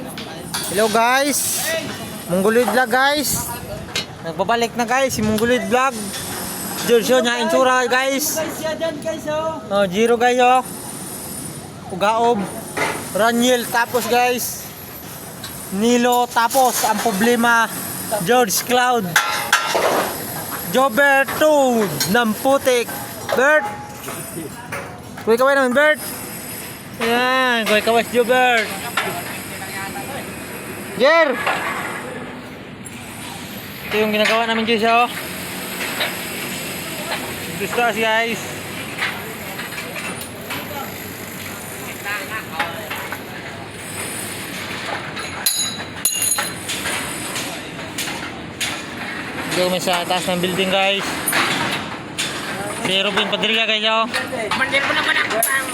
Hello guys, Mongoloid Vlog guys. Nagbabalik na guys si Mongoloid Vlog. Jersey niya insura guys. Oh, Jiro guys oh. Ugaob, Raniel tapos guys. Nilo tapos ang problema George Cloud. Jobert 2 ng putik. Bert. Kuy kaway naman Bert. Yan, kuy kaway si Jobert. Jer! Ito yung ginagawa namin guys oh. Gustas guys. Dito kami sa taas ng building guys. Si Robin Padrilla guys oh. Mandir mo naman ako bang.